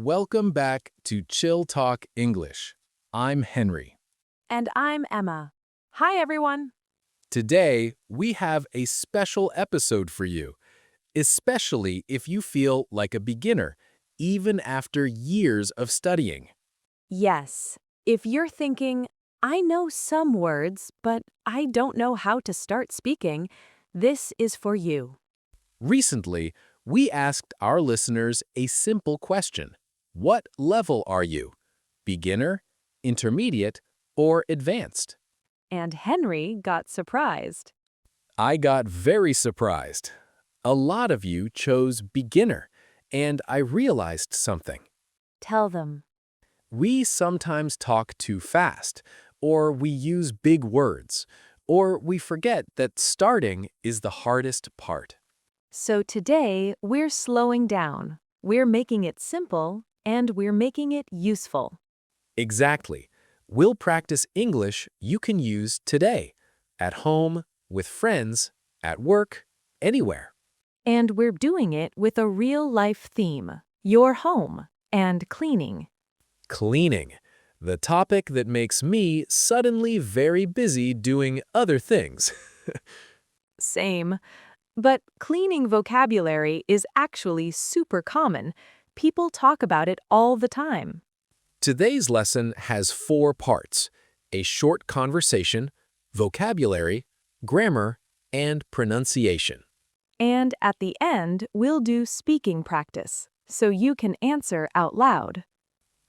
Welcome back to Chilltalk English. I'm Henry. And I'm Emma. Hi, everyone. Today, we have a special episode for you, especially if you feel like a beginner, even after years of studying. Yes, if you're thinking, I know some words, but I don't know how to start speaking, this is for you. Recently, we asked our listeners a simple question. What level are you? Beginner, intermediate, or advanced? And Henry got surprised. I got very surprised. A lot of you chose beginner, and I realized something. Tell them. We sometimes talk too fast, or we use big words, or we forget that starting is the hardest part. So today, we're slowing down. We're making it simple, and we're making it useful. Exactly. We'll practice English you can use today, at home, with friends, at work, anywhere. And we're doing it with a real-life theme, your home, and cleaning. Cleaning, the topic that makes me suddenly very busy doing other things. Same. But cleaning vocabulary is actually super common. People talk about it all the time. Today's lesson has 4 parts: a short conversation, vocabulary, grammar, and pronunciation. And at the end, we'll do speaking practice, so you can answer out loud.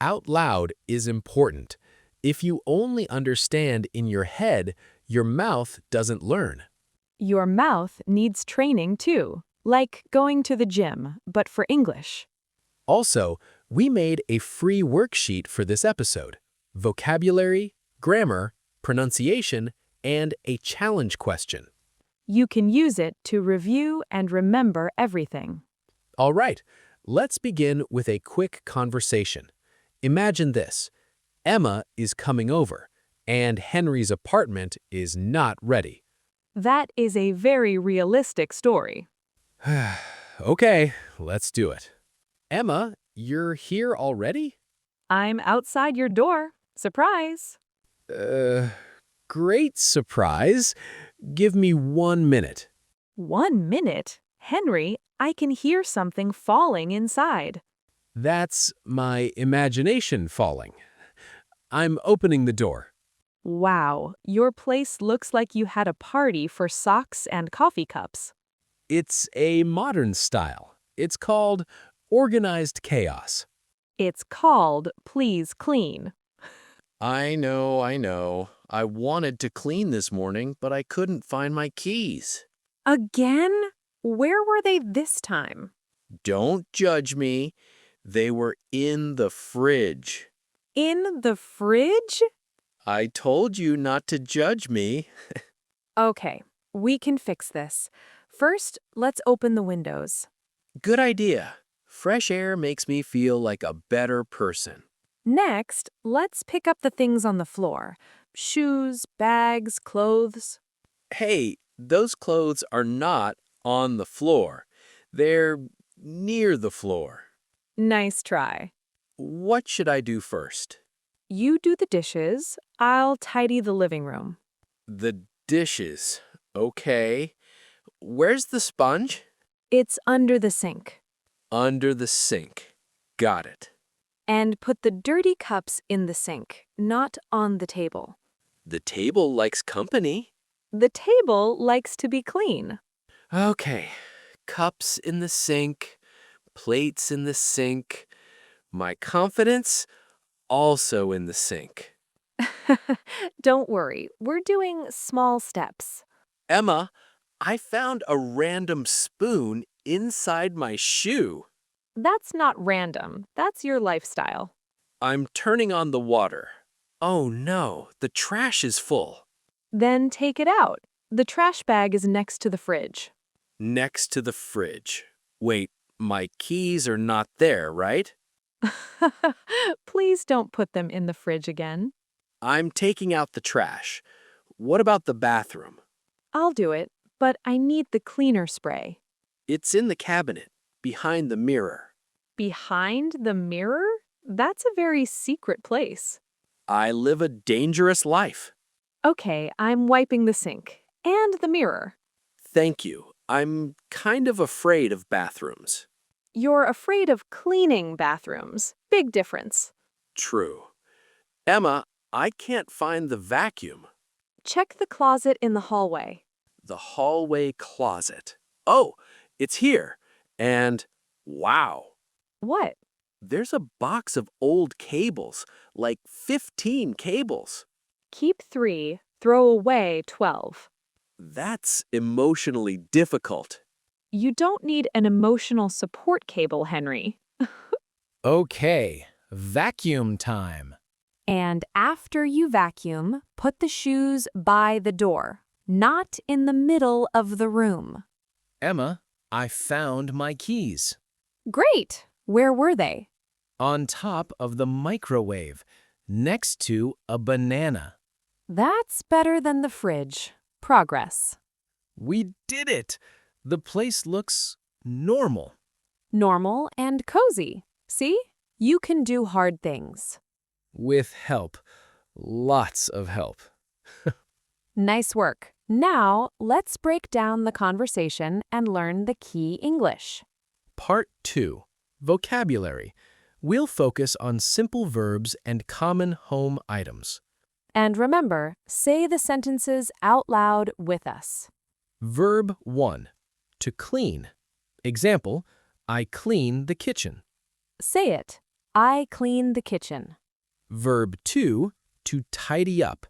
Out loud is important. If you only understand in your head, your mouth doesn't learn. Your mouth needs training too, like going to the gym, but for English. Also, we made a free worksheet for this episode: vocabulary, grammar, pronunciation, and a challenge question. You can use it to review and remember everything. All right, let's begin with a quick conversation. Imagine this: Emma is coming over, and Henry's apartment is not ready. That is a very realistic story. Okay, let's do it. Emma, you're here already? I'm outside your door. Surprise! Uh, Great surprise. Give me 1 minute. 1 minute? Henry, I can hear something falling inside. That's my imagination falling. I'm opening the door. Wow, your place looks like you had a party for socks and coffee cups. It's a modern style. It's called organized chaos. It's called Please Clean. I know, I know. I wanted to clean this morning, but I couldn't find my keys. Again? Where were they this time? Don't judge me. They were in the fridge. In the fridge? I told you not to judge me. Okay, we can fix this. First, let's open the windows. Good idea. Fresh air makes me feel like a better person. Next, let's pick up the things on the floor. Shoes, bags, clothes. Hey, those clothes are not on the floor. They're near the floor. Nice try. What should I do first? You do the dishes, I'll tidy the living room. The dishes. Okay. Where's the sponge? It's under the sink. Under the sink. Got it. And put the dirty cups in the sink, not on the table. The table likes company. The table likes to be clean. Okay. Cups in the sink. Plates in the sink. My confidence also in the sink. Don't worry, we're doing small steps. Emma, I found a random spoon inside my shoe. That's not random, that's your lifestyle. I'm turning on the water. Oh no, the trash is full. Then take it out. The trash bag is next to the fridge. Next to the fridge. Wait, my keys are not there, right? Please don't put them in the fridge again. I'm taking out the trash. What about the bathroom? I'll do it, but I need the cleaner spray. It's in the cabinet, behind the mirror. Behind the mirror? That's a very secret place. I live a dangerous life. Okay, I'm wiping the sink. And the mirror. Thank you. I'm kind of afraid of bathrooms. You're afraid of cleaning bathrooms. Big difference. True. Emma, I can't find the vacuum. Check the closet in the hallway. The hallway closet. Oh, it's here. And wow, What? there's a box of old cables, like 15 cables. Keep 3, throw away 12. That's emotionally difficult. You don't need an emotional support cable, Henry. Okay, vacuum time. And after you vacuum, put the shoes by the door, not in the middle of the room. Emma, I found my keys. Great! Where were they? On top of the microwave, next to a banana. That's better than the fridge. Progress. We did it! The place looks normal. Normal and cozy. See? You can do hard things. With help. Lots of help. Nice work. Now, let's break down the conversation and learn the key English. Part 2. Vocabulary. We'll focus on simple verbs and common home items. And remember, say the sentences out loud with us. Verb 1. To clean. Example, I clean the kitchen. Say it. I clean the kitchen. Verb 2. To tidy up.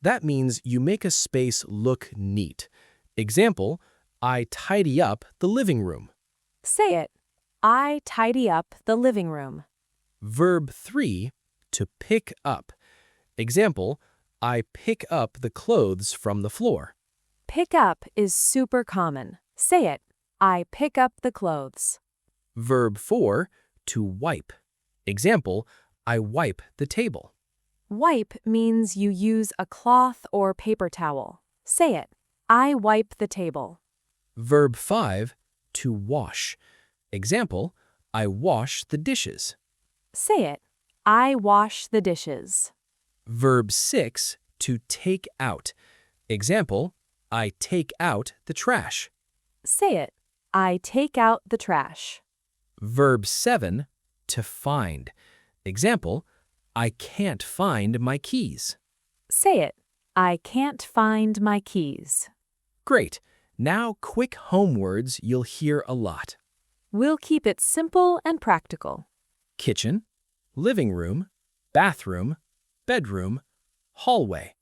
That means you make a space look neat. Example, I tidy up the living room. Say it. I tidy up the living room. Verb 3. To pick up. Example, I pick up the clothes from the floor. Pick up is super common. Say it. I pick up the clothes. Verb 4. To wipe. Example, I wipe the table. Wipe means you use a cloth or paper towel. Say it. I wipe the table. Verb 5. To wash. Example, I wash the dishes. Say it. I wash the dishes. Verb 6. To take out. Example, I take out the trash. Say it. I take out the trash. Verb 7. To find. Example, I can't find my keys. Say it. I can't find my keys. Great. Now quick home words you'll hear a lot. We'll keep it simple and practical. Kitchen, living room, bathroom, bedroom, hallway.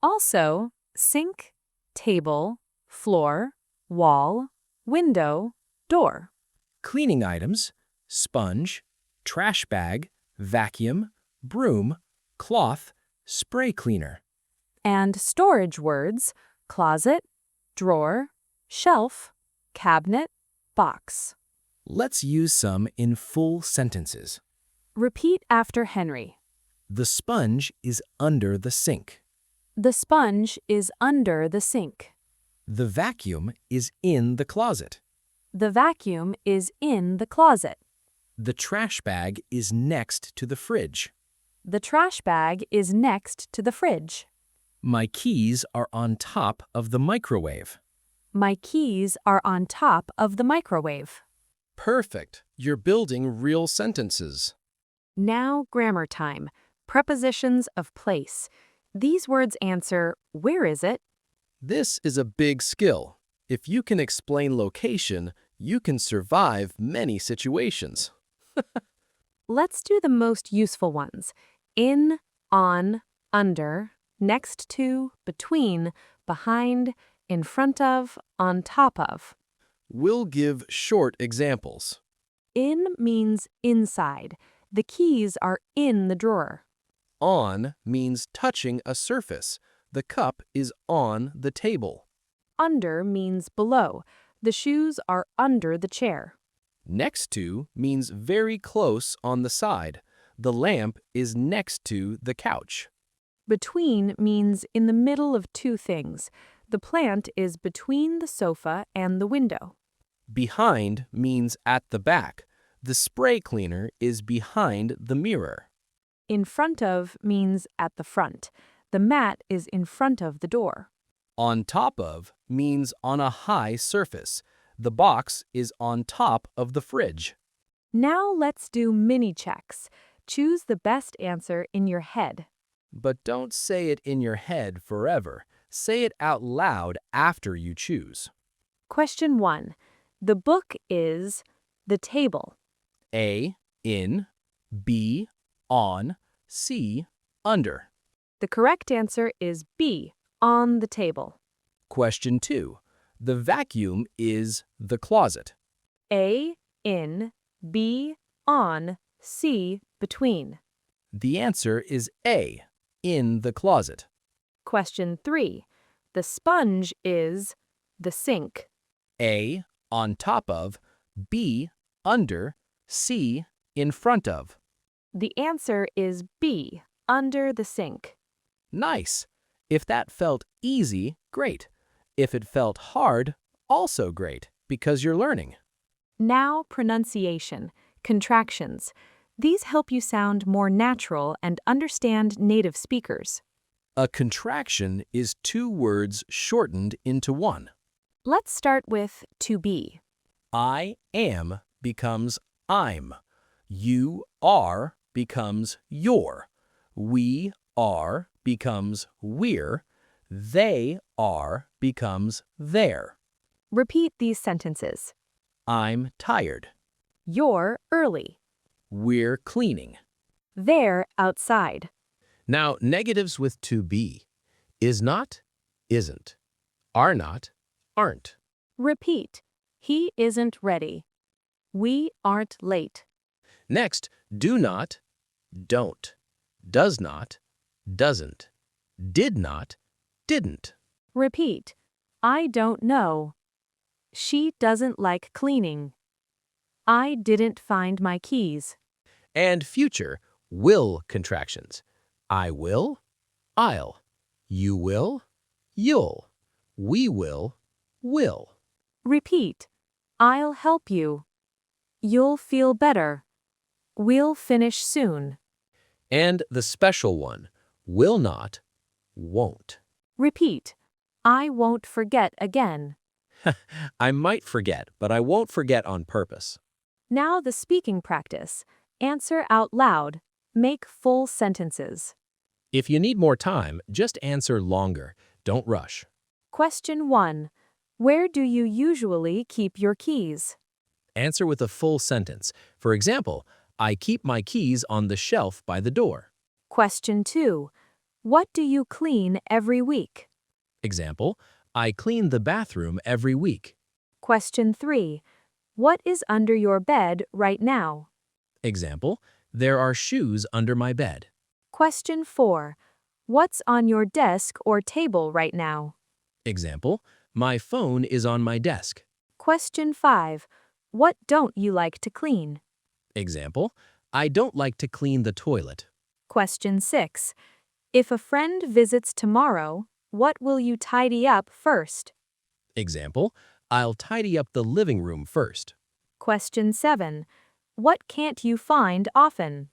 Also, sink, table, floor, wall, window, door. Cleaning items, sponge, trash bag, vacuum, broom, cloth, spray cleaner. And storage words, closet, drawer, shelf, cabinet, box. Let's use some in full sentences. Repeat after Henry. The sponge is under the sink. The sponge is under the sink. The vacuum is in the closet. The vacuum is in the closet. The trash bag is next to the fridge. The trash bag is next to the fridge. My keys are on top of the microwave. My keys are on top of the microwave. Perfect. You're building real sentences. Now grammar time. Prepositions of place. These words answer, where is it? This is a big skill. If you can explain location, you can survive many situations. Let's do the most useful ones. In, on, under, next to, between, behind, in front of, on top of. We'll give short examples. In means inside. The keys are in the drawer. On means touching a surface. The cup is on the table. Under means below. The shoes are under the chair. Next to means very close on the side. The lamp is next to the couch. Between means in the middle of two things. The plant is between the sofa and the window. Behind means at the back. The spray cleaner is behind the mirror. In front of means at the front. The mat is in front of the door. On top of means on a high surface. The box is on top of the fridge. Now let's do mini checks. Choose the best answer in your head. But don't say it in your head forever. Say it out loud after you choose. Question 1. The book is the table. A, in, B, on, C, under. The correct answer is B, on the table. Question 2. The vacuum is the closet. A, in, B, on, C, between. The answer is A, in the closet. Question 3. The sponge is the sink. A, on top of, B, under, C, in front of. The answer is B, under the sink. Nice! If that felt easy, great. If it felt hard, also great, because you're learning. Now pronunciation, contractions. These help you sound more natural and understand native speakers. A contraction is two words shortened into one. Let's start with to be. I am becomes I'm. You are becomes you're. We are becomes we're. They are becomes they're. Repeat these sentences. I'm tired. You're early. We're cleaning. They're outside. Now, negatives with to be. Is not, isn't. Are not, aren't. Repeat. He isn't ready. We aren't late. Next, do not, don't. Does not, doesn't. Did not, didn't. Repeat. I don't know. She doesn't like cleaning. I didn't find my keys. And future, will contractions. I will, I'll. You will, you'll. We will. Repeat. I'll help you. You'll feel better. We'll finish soon. And the special one, will not, won't. Repeat. I won't forget again. I might forget, but I won't forget on purpose. Now the speaking practice. Answer out loud. Make full sentences. If you need more time, just answer longer. Don't rush. Question 1. Where do you usually keep your keys? Answer with a full sentence. For example, I keep my keys on the shelf by the door. Question 2. What do you clean every week? Example, I clean the bathroom every week. Question 3. What is under your bed right now? Example, there are shoes under my bed. Question 4. What's on your desk or table right now? Example, my phone is on my desk. Question 5. What don't you like to clean? Example, I don't like to clean the toilet. Question 6. If a friend visits tomorrow, what will you tidy up first? Example, I'll tidy up the living room first. Question 7. What can't you find often?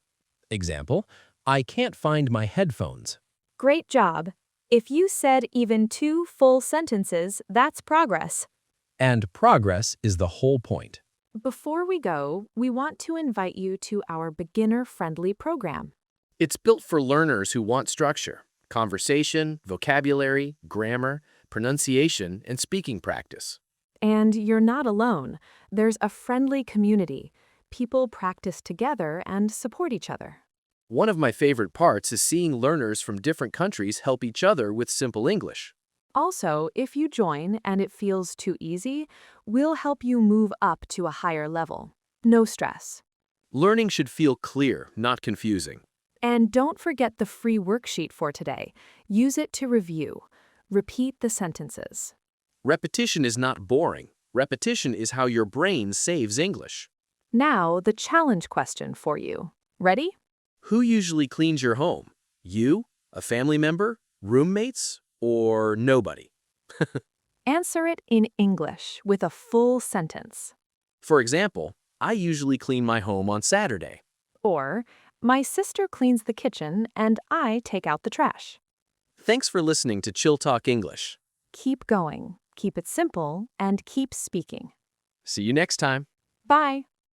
Example, I can't find my headphones. Great job. If you said even 2 full sentences, that's progress. And progress is the whole point. Before we go, we want to invite you to our beginner-friendly program. It's built for learners who want structure, conversation, vocabulary, grammar, pronunciation, and speaking practice. And you're not alone. There's a friendly community. People practice together and support each other. One of my favorite parts is seeing learners from different countries help each other with simple English. Also, if you join and it feels too easy, we'll help you move up to a higher level. No stress. Learning should feel clear, not confusing. And don't forget the free worksheet for today. Use it to review. Repeat the sentences. Repetition is not boring. Repetition is how your brain saves English. Now, the challenge question for you. Ready? Who usually cleans your home? You, a family member, roommates, or nobody? Answer it in English with a full sentence. For example, I usually clean my home on Saturday. Or, my sister cleans the kitchen and I take out the trash. Thanks for listening to Chill Talk English. Keep going, keep it simple, and keep speaking. See you next time. Bye.